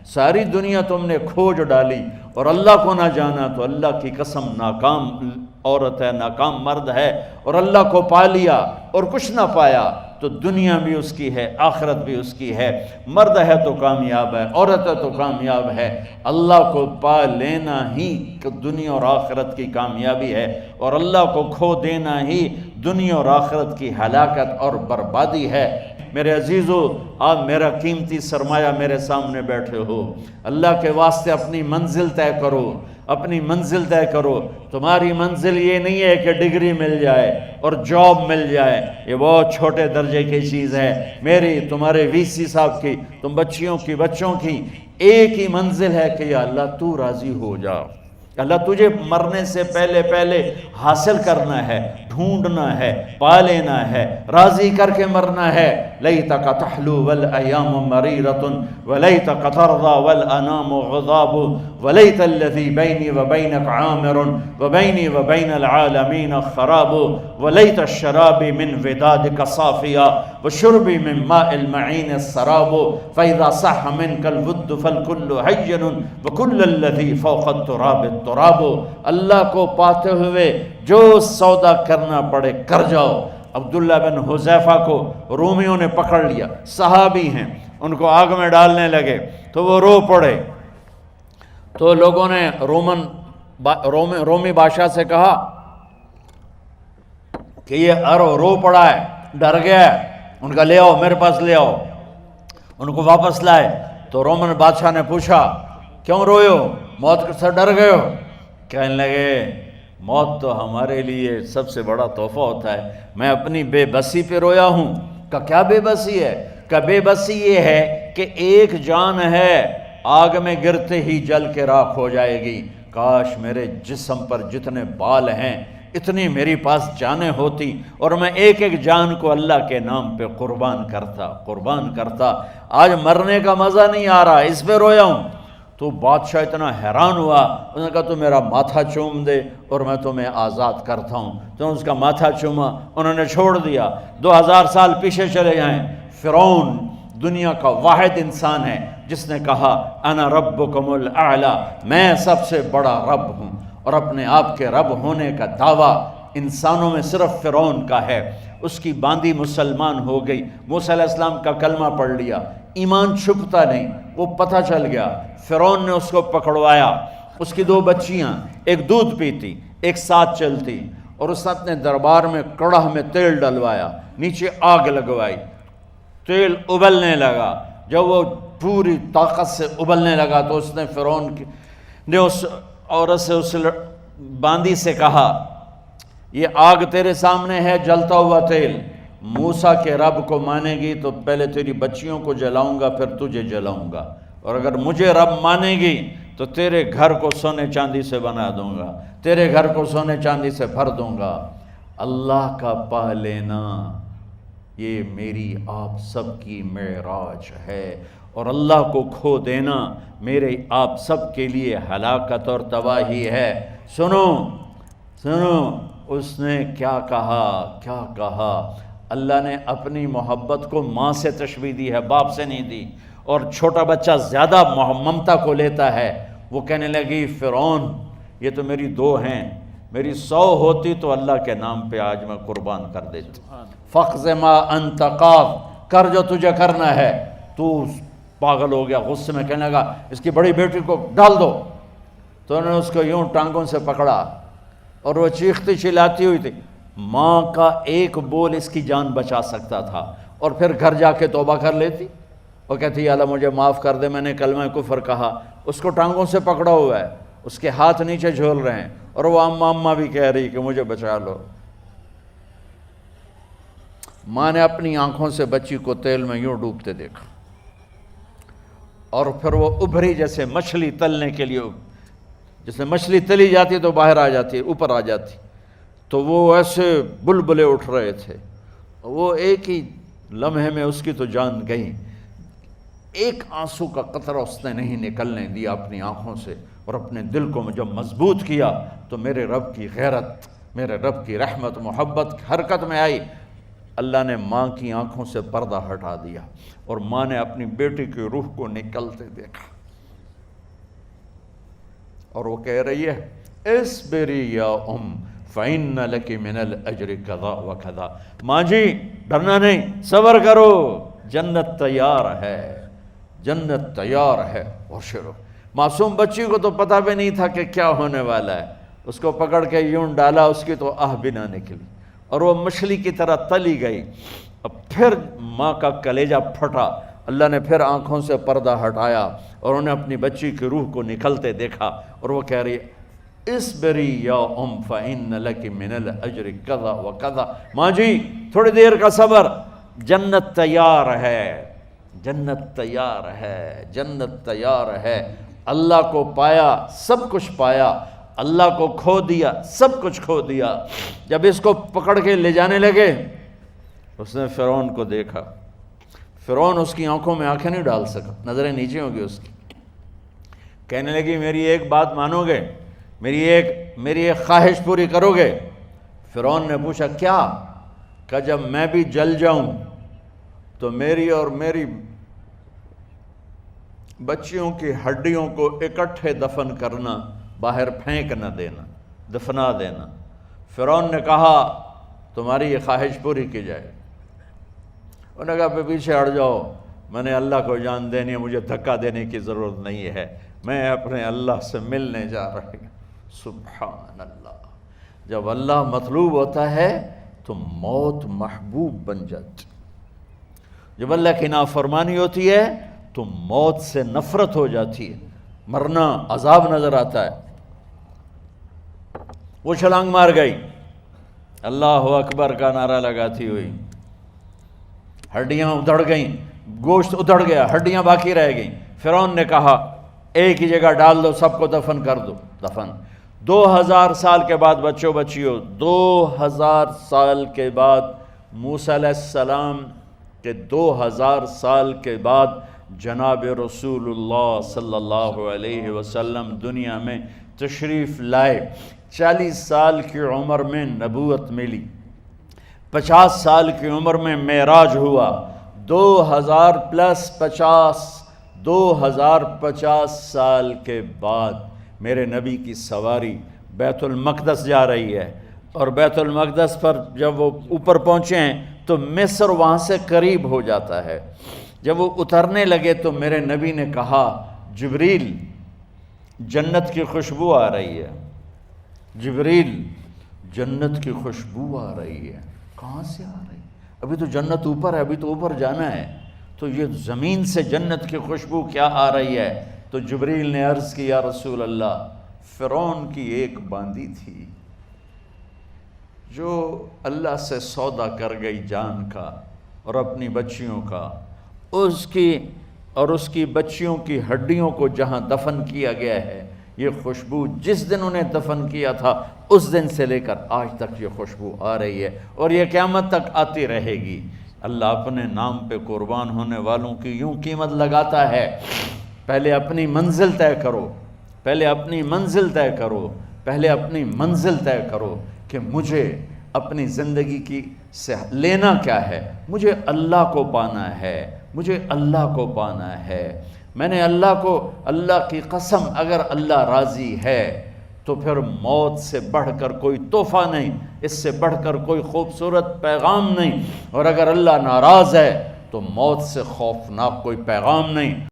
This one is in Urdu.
ساری دنیا تم نے کھوج ڈالی اور اللہ کو نہ جانا، تو اللہ کی قسم ناکام عورت ہے، ناکام مرد ہے، اور اللہ کو پا لیا اور کچھ نہ پایا تو دنیا بھی اس کی ہے، آخرت بھی اس کی ہے۔ مرد ہے تو کامیاب ہے، عورت ہے تو کامیاب ہے۔ اللہ کو پا لینا ہی دنیا اور آخرت کی کامیابی ہے، اور اللہ کو کھو دینا ہی دنیا اور آخرت کی ہلاکت اور بربادی ہے۔ میرے عزیزو، آپ میرا قیمتی سرمایہ میرے سامنے بیٹھے ہو، اللہ کے واسطے اپنی منزل طے کرو، اپنی منزل طے کرو۔ تمہاری منزل یہ نہیں ہے کہ ڈگری مل جائے اور جاب مل جائے، یہ بہت چھوٹے درجے کی چیز ہے۔ میری، تمہارے وی سی صاحب کی، تم بچیوں کی، بچوں کی ایک ہی منزل ہے کہ یا اللہ تو راضی ہو جا۔ اللہ تجھے مرنے سے پہلے حاصل کرنا ہے، ڈھونڈنا ہے، پا لینا ہے، راضی کر کے مرنا ہے۔ لیتک تحلو والایام مریرۃ ولیتک ترضی والانام غضاب ولیت الذی بینی وبینک عامر وبینی وبین العالمین خراب ولیت الشراب من ودادک صافیا وشربی من ماء المعین السراب فاذا صح منک الود فالکل حین وکل الذی فوق التراب التراب۔ اللہ کو پاتے ہوئے جو سودا کرنا پڑے کر جاؤ۔ عبداللہ بن حذیفہ کو رومیوں نے پکڑ لیا، صحابی ہیں، ان کو آگ میں ڈالنے لگے تو وہ رو پڑے، تو لوگوں نے رومی بادشاہ سے کہا کہ یہ رو پڑا ہے، ڈر گیا ہے، ان کا لے آؤ، میرے پاس لے آؤ۔ ان کو واپس لائے تو رومن بادشاہ نے پوچھا کیوں روئے ہو، موت سے ڈر گئے ہو؟ کہنے لگے موت تو ہمارے لیے سب سے بڑا تحفہ ہوتا ہے، میں اپنی بے بسی پہ رویا ہوں۔ کہ کیا بے بسی ہے؟ کہ بے بسی یہ ہے کہ ایک جان ہے، آگ میں گرتے ہی جل کے راکھ ہو جائے گی، کاش میرے جسم پر جتنے بال ہیں اتنی میری پاس جانیں ہوتی اور میں ایک ایک جان کو اللہ کے نام پہ قربان کرتا۔ آج مرنے کا مزہ نہیں آ رہا، اس پہ رویا ہوں۔ تو بادشاہ اتنا حیران ہوا، اس نے کہا تو میرا ماتھا چوم دے اور میں تمہیں آزاد کرتا ہوں۔ تو اس کا ماتھا چوما، انہوں نے چھوڑ دیا۔ 2000 سال پیچھے چلے جائیں، فرعون دنیا کا واحد انسان ہے جس نے کہا انا ربکم الاعلی، میں سب سے بڑا رب ہوں، اور اپنے آپ کے رب ہونے کا دعویٰ انسانوں میں صرف فرعون کا ہے۔ اس کی باندی مسلمان ہو گئی، موسیٰ علیہ السلام کا کلمہ پڑھ لیا، ایمان چھپتا نہیں، وہ پتہ چل گیا۔ فرعون نے اس کو پکڑوایا، اس کی 2 بچیاں، ایک دودھ پیتی ایک ساتھ چلتی، اور اس نے اپنے دربار میں کڑاہ میں تیل ڈلوایا، نیچے آگ لگوائی، تیل ابلنے لگا۔ جب وہ پوری طاقت سے ابلنے لگا تو اس نے فرعون نے اس عورت سے، اس باندی سے کہا یہ آگ تیرے سامنے ہے، جلتا ہوا تیل، موسیٰ کے رب کو مانے گی تو پہلے تیری بچیوں کو جلاؤں گا پھر تجھے جلاؤں گا، اور اگر مجھے رب مانے گی تو تیرے گھر کو سونے چاندی سے بنا دوں گا، تیرے گھر کو سونے چاندی سے بھر دوں گا۔ اللہ کا پا لینا یہ میری آپ سب کی معراج ہے، اور اللہ کو کھو دینا میرے آپ سب کے لیے ہلاکت اور تباہی ہے۔ سنو اس نے کیا کہا۔ اللہ نے اپنی محبت کو ماں سے تشبیہ دی ہے، باپ سے نہیں دی، اور چھوٹا بچہ زیادہ ممتا کو لیتا ہے۔ وہ کہنے لگی فرعون یہ تو میری 2 ہیں، میری 100 ہوتی تو اللہ کے نام پہ آج میں قربان کر دیتی۔ فَقْضِ مَا أَنْتَ قَاضٍ، کر جو تجھے کرنا ہے۔ تو پاگل ہو گیا، غصے میں کہنے لگا اس کی بڑی بیٹی کو ڈال دو۔ تو انہوں نے اس کو یوں ٹانگوں سے پکڑا اور وہ چیختی چلاتی ہوئی تھی۔ ماں کا ایک بول اس کی جان بچا سکتا تھا، اور پھر گھر جا کے توبہ کر لیتی اور کہتی اللہ مجھے معاف کر دے، میں نے کلمہ کفر کہا۔ اس کو ٹانگوں سے پکڑا ہوا ہے، اس کے ہاتھ نیچے جھول رہے ہیں، اور وہ اماں بھی کہہ رہی کہ مجھے بچا لو۔ ماں نے اپنی آنکھوں سے بچی کو تیل میں یوں ڈوبتے دیکھا، اور پھر وہ ابھری جیسے مچھلی تلنے کے لیے، جیسے مچھلی تلی جاتی تو باہر آ جاتی، اوپر آ جاتی، تو وہ ایسے بلبلے اٹھ رہے تھے۔ وہ ایک ہی لمحے میں اس کی تو جان گئی، ایک آنسو کا قطرہ اس نے نہیں نکلنے دیا اپنی آنکھوں سے، اور اپنے دل کو جب مضبوط کیا تو میرے رب کی غیرت، میرے رب کی رحمت محبت حرکت میں آئی۔ اللہ نے ماں کی آنکھوں سے پردہ ہٹا دیا، اور ماں نے اپنی بیٹی کی روح کو نکلتے دیکھا۔ اور وہ کہہ رہی ہے اصبری یا فإن لک من الأجر کذا و کذا، ماں جی ڈرنا نہیں، صبر کرو، جنت تیار ہے، جنت تیار ہے۔ اور شروع معصوم بچی کو تو پتہ بھی نہیں تھا کہ کیا ہونے والا ہے، اس کو پکڑ کے یوں ڈالا، اس کی تو آہ بھی نہ نکلی اور وہ مچھلی کی طرح تلی گئی۔ اب پھر ماں کا کلیجہ پھٹا، اللہ نے پھر آنکھوں سے پردہ ہٹایا اور انہیں اپنی بچی کی روح کو نکلتے دیکھا، اور وہ کہہ رہی ہے اصبری یا فإن لک من الأجر کذا و کذا، ماں جی تھوڑی دیر کا صبر، جنت تیار ہے، جنت تیار ہے، جنت تیار ہے۔ اللہ کو پایا سب کچھ پایا، اللہ کو کھو دیا سب کچھ کھو دیا۔ جب اس کو پکڑ کے لے جانے لگے، اس نے فرعون کو دیکھا، فرعون اس کی آنکھوں میں آنکھیں نہیں ڈال سکا، نظریں نیچے ہوں گی اس کی۔ کہنے لگی میری ایک بات مانو گے، میری ایک خواہش پوری کرو گے؟ فرعون نے پوچھا کیا؟ کہ جب میں بھی جل جاؤں تو میری اور میری بچیوں کی ہڈیوں کو اکٹھے دفن کرنا، باہر پھینک نہ دینا، دفنا دینا۔ فرعون نے کہا تمہاری یہ خواہش پوری کی جائے۔ انہوں نے کہا پیچھے ہٹ جاؤ، میں نے اللہ کو جان دینی ہے، مجھے دھکا دینے کی ضرورت نہیں ہے، میں اپنے اللہ سے ملنے جا رہی ہوں۔ سبحان اللہ، جب اللہ مطلوب ہوتا ہے تو موت محبوب بن جاتی، جب اللہ کی نافرمانی ہوتی ہے تو موت سے نفرت ہو جاتی ہے، مرنا عذاب نظر آتا ہے۔ وہ چھلانگ مار گئی، اللہ اکبر کا نعرہ لگاتی ہوئی، ہڈیاں ادھڑ گئیں، گوشت ادھڑ گیا، ہڈیاں باقی رہ گئیں۔ فرعون نے کہا ایک ہی جگہ ڈال دو، سب کو دفن کر دو۔ دفن 2000 سال کے بعد، بچوں بچیوں 2000 سال کے بعد، موسیٰ علیہ السلام کے 2000 سال کے بعد جناب رسول اللہ صلی اللہ علیہ وسلم دنیا میں تشریف لائے۔ 40 سال کی عمر میں نبوت ملی، 50 سال کی عمر میں معراج ہوا، 2000 پلس 50، 2050 سال کے بعد میرے نبی کی سواری بیت المقدس جا رہی ہے، اور بیت المقدس پر جب وہ اوپر پہنچے ہیں تو مصر وہاں سے قریب ہو جاتا ہے۔ جب وہ اترنے لگے تو میرے نبی نے کہا جبریل جنت کی خوشبو آ رہی ہے، جبریل جنت کی خوشبو آ رہی ہے۔ کہاں سے آ رہی ہے؟ ابھی تو جنت اوپر ہے، ابھی تو اوپر جانا ہے، تو یہ زمین سے جنت کی خوشبو کیا آ رہی ہے؟ تو جبریل نے عرض کی یا رسول اللہ، فرعون کی ایک باندی تھی جو اللہ سے سودا کر گئی جان کا اور اپنی بچیوں کا، اس کی بچیوں کی ہڈیوں کو جہاں دفن کیا گیا ہے، یہ خوشبو جس دن انہیں دفن کیا تھا اس دن سے لے کر آج تک یہ خوشبو آ رہی ہے، اور یہ قیامت تک آتی رہے گی۔ اللہ اپنے نام پہ قربان ہونے والوں کی یوں قیمت لگاتا ہے، پہلے اپنی منزل طے کرو، پہلے اپنی منزل طے کرو، پہلے اپنی منزل طے کرو کہ مجھے اپنی زندگی کی سے لینا کیا ہے، مجھے اللہ کو پانا ہے، مجھے اللہ کو پانا ہے۔ میں نے اللہ کی قسم، اگر اللہ راضی ہے تو پھر موت سے بڑھ کر کوئی تحفہ نہیں، اس سے بڑھ کر کوئی خوبصورت پیغام نہیں، اور اگر اللہ ناراض ہے تو موت سے خوفناک کوئی پیغام نہیں۔